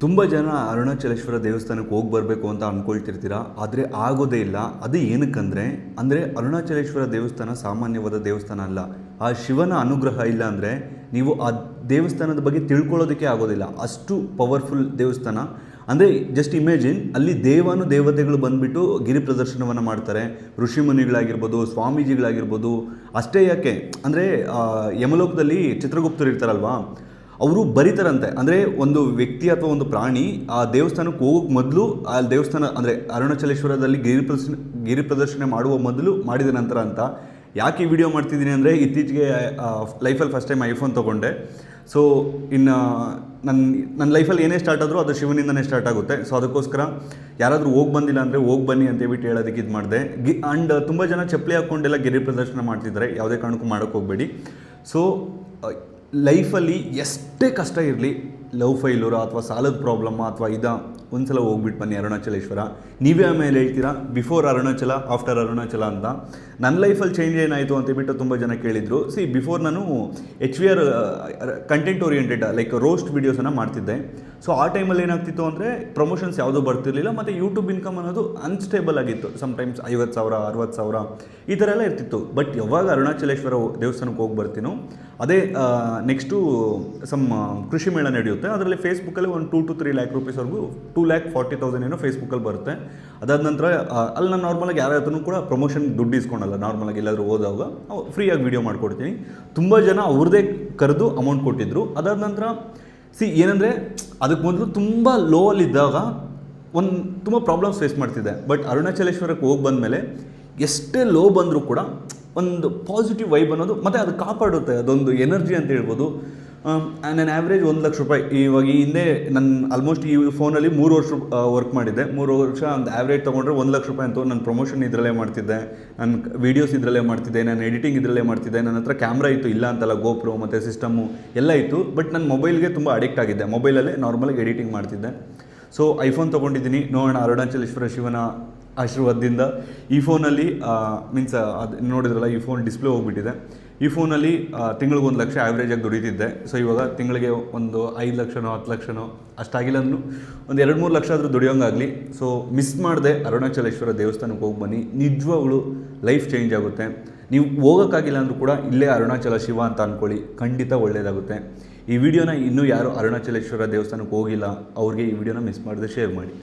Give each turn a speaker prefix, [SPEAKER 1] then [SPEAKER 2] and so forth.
[SPEAKER 1] ತುಂಬ ಜನ ಅರುಣಾಚಲೇಶ್ವರ ದೇವಸ್ಥಾನಕ್ಕೆ ಹೋಗಿ ಬರಬೇಕು ಅಂತ ಅಂದ್ಕೊಳ್ತಿರ್ತೀರ, ಆದರೆ ಆಗೋದೇ ಇಲ್ಲ. ಅದು ಏನಕ್ಕಂದರೆ ಅರುಣಾಚಲೇಶ್ವರ ದೇವಸ್ಥಾನ ಸಾಮಾನ್ಯವಾದ ದೇವಸ್ಥಾನ ಅಲ್ಲ. ಆ ಶಿವನ ಅನುಗ್ರಹ ಇಲ್ಲ ಅಂದರೆ ನೀವು ಆ ದೇವಸ್ಥಾನದ ಬಗ್ಗೆ ತಿಳ್ಕೊಳ್ಳೋದಕ್ಕೆ ಆಗೋದಿಲ್ಲ. ಅಷ್ಟು ಪವರ್ಫುಲ್ ದೇವಸ್ಥಾನ. ಅಂದರೆ ಜಸ್ಟ್ ಇಮ್ಯಾಜಿನ್, ಅಲ್ಲಿ ದೇವತೆಗಳು ಬಂದುಬಿಟ್ಟು ಗಿರಿ ಪ್ರದರ್ಶನವನ್ನು ಮಾಡ್ತಾರೆ. ಋಷಿಮುನಿಗಳಾಗಿರ್ಬೋದು, ಸ್ವಾಮೀಜಿಗಳಾಗಿರ್ಬೋದು. ಅಷ್ಟೇ ಯಾಕೆ ಅಂದರೆ ಯಮಲೋಕದಲ್ಲಿ ಚಿತ್ರಗುಪ್ತರು ಇರ್ತಾರಲ್ವಾ, ಅವರು ಬರೀತಾರಂತೆ. ಅಂದರೆ ಒಂದು ವ್ಯಕ್ತಿ ಅಥವಾ ಒಂದು ಪ್ರಾಣಿ ಆ ದೇವಸ್ಥಾನಕ್ಕೆ ಹೋಗೋಕ್ಕೆ ಮೊದಲು, ಆ ದೇವಸ್ಥಾನ ಅಂದರೆ ಅರುಣಾಚಲೇಶ್ವರದಲ್ಲಿ ಗಿರಿ ಪ್ರದರ್ಶನ ಮಾಡುವ ಮೊದಲು, ಮಾಡಿದ ನಂತರ ಅಂತ. ಯಾಕೆ ಈ ವಿಡಿಯೋ ಮಾಡ್ತಿದ್ದೀನಿ ಅಂದರೆ, ಇತ್ತೀಚೆಗೆ ಲೈಫಲ್ಲಿ ಫಸ್ಟ್ ಟೈಮ್ ಐಫೋನ್ ತೊಗೊಂಡೆ. ಸೊ ಇನ್ನು ನನ್ನ ಲೈಫಲ್ಲಿ ಏನೇ ಸ್ಟಾರ್ಟ್ ಆದರೂ ಅದು ಶಿವನಿಂದನೇ ಸ್ಟಾರ್ಟ್ ಆಗುತ್ತೆ. ಸೊ ಅದಕ್ಕೋಸ್ಕರ ಯಾರಾದರೂ ಹೋಗಿ ಬಂದಿಲ್ಲ ಅಂದರೆ ಹೋಗಿ ಬನ್ನಿ ಅಂತೇಳ್ಬಿಟ್ಟು ಹೇಳೋದಕ್ಕೆ ಇದು ಮಾಡಿದೆ. ಆ್ಯಂಡ್ ತುಂಬ ಜನ ಚಪ್ಪಲಿ ಹಾಕ್ಕೊಂಡೆಲ್ಲ ಗಿರಿ ಪ್ರದರ್ಶನ ಮಾಡ್ತಿದ್ದಾರೆ. ಯಾವುದೇ ಕಾರಣಕ್ಕೂ ಮಾಡೋಕ್ಕೆ ಹೋಗಬೇಡಿ. ಸೊ ಲೈಫಲ್ಲಿ ಎಷ್ಟೇ ಕಷ್ಟ ಇರಲಿ, ಲವ್ ಫೈಲೂರ ಅಥವಾ ಸಾಲದ ಪ್ರಾಬ್ಲಮ್ಮ ಅಥವಾ ಒಂದ್ಸಲ ಹೋಗ್ಬಿಟ್ಟು ಬನ್ನಿ ಅರುಣಾಚಲೇಶ್ವರ. ನೀವೇ ಆಮೇಲೆ ಹೇಳ್ತೀರಾ ಬಿಫೋರ್ ಅರುಣಾಚಲ ಆಫ್ಟರ್ ಅರುಣಾಚಲ ಅಂತ. ನನ್ನ ಲೈಫಲ್ಲಿ ಚೇಂಜ್ ಏನಾಯಿತು ಅಂತೇಳ್ಬಿಟ್ಟು ತುಂಬ ಜನ ಕೇಳಿದರು. ಬಿಫೋರ್ ನಾನು HVR content oriented like roast ವೀಡಿಯೋಸನ್ನು ಮಾಡ್ತಿದ್ದೆ. ಸೊ ಆ ಟೈಮಲ್ಲಿ ಏನಾಗ್ತಿತ್ತು ಅಂದರೆ ಪ್ರಮೋಷನ್ಸ್ ಯಾವುದೂ ಬರ್ತಿರಲಿಲ್ಲ, ಮತ್ತು ಯೂಟ್ಯೂಬ್ ಇನ್ಕಮ್ ಅನ್ನೋದು ಅನ್ಸ್ಟೇಬಲ್ ಆಗಿತ್ತು. ಸಮ್ಟೈಮ್ಸ್ 50,000 60,000 ಈ ಥರ ಎಲ್ಲ ಇರ್ತಿತ್ತು. ಬಟ್ ಯಾವಾಗ ಅರುಣಾಚಲೇಶ್ವರ ದೇವಸ್ಥಾನಕ್ಕೆ ಹೋಗಿ ಬರ್ತೀನೋ, ಅದೇ ನೆಕ್ಸ್ಟು ಕೃಷಿ ಮೇಳ ನಡೆಯುತ್ತೆ. ಅದರಲ್ಲಿ ಫೇಸ್ಬುಕ್ಕಲ್ಲಿ ಒಂದು 2 to 3 lakh ರೂಪೀಸ್ವರೆಗೂ 2,40,000 ಏನೋ ಫೇಸ್ಬುಕ್ಕಲ್ಲಿ ಬರುತ್ತೆ. ಅದಾದ ನಂತರ ಅಲ್ಲಿ ನಾನು ನಾರ್ಮಲಾಗಿ ಯಾರ ಹತ್ರನೂ ಕೂಡ ಪ್ರಮೋಷನ್ ದುಡ್ಡು ಇಸ್ಕೊಳಲ್ಲ. ನಾರ್ಮಲಾಗಿ ಎಲ್ಲಾದರೂ ಹೋದಾಗ ಫ್ರೀಯಾಗಿ ವೀಡಿಯೋ ಮಾಡಿಕೊಡ್ತೀನಿ. ತುಂಬ ಜನ ಅವ್ರದ್ದೇ ಕರೆದು ಅಮೌಂಟ್ ಕೊಟ್ಟಿದ್ದರು. ಅದಾದ ನಂತರ ಏನಂದರೆ, ಅದಕ್ಕೆ ಮೊದಲು ತುಂಬ ಲೋ ಅಲ್ಲಿದ್ದಾಗ ತುಂಬ ಪ್ರಾಬ್ಲಮ್ಸ್ ಫೇಸ್ ಮಾಡ್ತಿದ್ದೆ. ಬಟ್ ಅರುಣಾಚಲೇಶ್ವರಕ್ಕೆ ಹೋಗಿ ಬಂದಮೇಲೆ ಎಷ್ಟೇ ಲೋ ಬಂದರೂ ಕೂಡ ಒಂದು ಪಾಸಿಟಿವ್ ವೈಬ್ ಅನ್ನೋದು, ಮತ್ತು ಅದು ಕಾಪಾಡುತ್ತೆ. ಅದೊಂದು ಎನರ್ಜಿ ಅಂತ ಹೇಳ್ಬೋದು. ನನ್ನ ಆ್ಯಾವ್ರೇಜ್ 1,00,000 ರೂಪಾಯಿ. ಇವಾಗ ಈ ಹಿಂದೆ ನನ್ನ ಆಲ್ಮೋಸ್ಟ್ ಈ ಫೋನಲ್ಲಿ 3 ವರ್ಷ ವರ್ಕ್ ಮಾಡಿದ್ದೆ. 3 ವರ್ಷ ಒಂದು ಆ್ಯಾವ್ರೇಜ್ ತೊಗೊಂಡ್ರೆ 1,00,000 ರೂಪಾಯಿ ಅಂತೂ. ನನ್ನ ಪ್ರಮೋಷನ್ ಇದರಲ್ಲೇ ಮಾಡ್ತಿದ್ದೆ, ನನ್ನ ವೀಡಿಯೋಸ್ ಇದರಲ್ಲೇ ಮಾಡ್ತಿದ್ದೆ, ನಾನು ಎಡಿಟಿಂಗ್ ಇದರಲ್ಲೇ ಮಾಡ್ತಿದ್ದೆ. ನನ್ನ ಹತ್ರ ಕ್ಯಾಮ್ರಾ ಇತ್ತು, ಇಲ್ಲ ಅಂತಲ್ಲ, GoPro ಮತ್ತು ಸಿಸ್ಟಮು ಎಲ್ಲ ಇತ್ತು. ಬಟ್ ನನ್ನ ಮೊಬೈಲ್ಗೆ ತುಂಬ ಅಡಿಕ್ಟ್ ಆಗಿದ್ದೆ. ಮೊಬೈಲಲ್ಲೇ ನಾರ್ಮಲಾಗಿ ಎಡಿಟಿಂಗ್ ಮಾಡ್ತಿದ್ದೆ. ಸೊ ಐಫೋನ್ ತೊಗೊಂಡಿದ್ದೀನಿ. ನೋಡೋಣ, ಅರುಣಾಚಲೇಶ್ವರ ಶಿವನ ಆಶೀರ್ವಾದದಿಂದ ಈ ಫೋನಲ್ಲಿ ಅದು ನೋಡಿದ್ರಲ್ಲ, ಈ ಫೋನ್ ಡಿಸ್ಪ್ಲೇ ಹೋಗ್ಬಿಟ್ಟಿದೆ. ಈ ಫೋನಲ್ಲಿ ತಿಂಗಳಿಗೆ 1 ಲಕ್ಷ ಆ್ಯಾವ್ರೇಜಾಗಿ ದುಡಿತಿದ್ದೆ. ಸೊ ಇವಾಗ ತಿಂಗಳಿಗೆ ಒಂದು 5 ಲಕ್ಷನೋ 10 ಲಕ್ಷನೋ ಅಷ್ಟಾಗಿಲ್ಲ ಅಂದರೂ ಒಂದು 2-3 ಲಕ್ಷ ಆದರೂ ದುಡಿಯೋಂಗಾಗಲಿ. ಸೊ ಮಿಸ್ ಮಾಡದೆ ಅರುಣಾಚಲೇಶ್ವರ ದೇವಸ್ಥಾನಕ್ಕೆ ಹೋಗಿ ಬನ್ನಿ. ನಿಜವಾಗ್ಲೂ ಲೈಫ್ ಚೇಂಜ್ ಆಗುತ್ತೆ. ನೀವು ಹೋಗೋಕ್ಕಾಗಿಲ್ಲ ಅಂದರೂ ಕೂಡ ಇಲ್ಲೇ ಅರುಣಾಚಲ ಶಿವ ಅಂತ ಅಂದ್ಕೊಳ್ಳಿ, ಖಂಡಿತ ಒಳ್ಳೆಯದಾಗುತ್ತೆ. ಈ ವಿಡಿಯೋನ ಇನ್ನೂ ಯಾರು ಅರುಣಾಚಲೇಶ್ವರ ದೇವಸ್ಥಾನಕ್ಕೆ ಹೋಗಿಲ್ಲ ಅವ್ರಿಗೆ ಈ ವಿಡಿಯೋನ ಮಿಸ್ ಮಾಡದೆ ಶೇರ್ ಮಾಡಿ.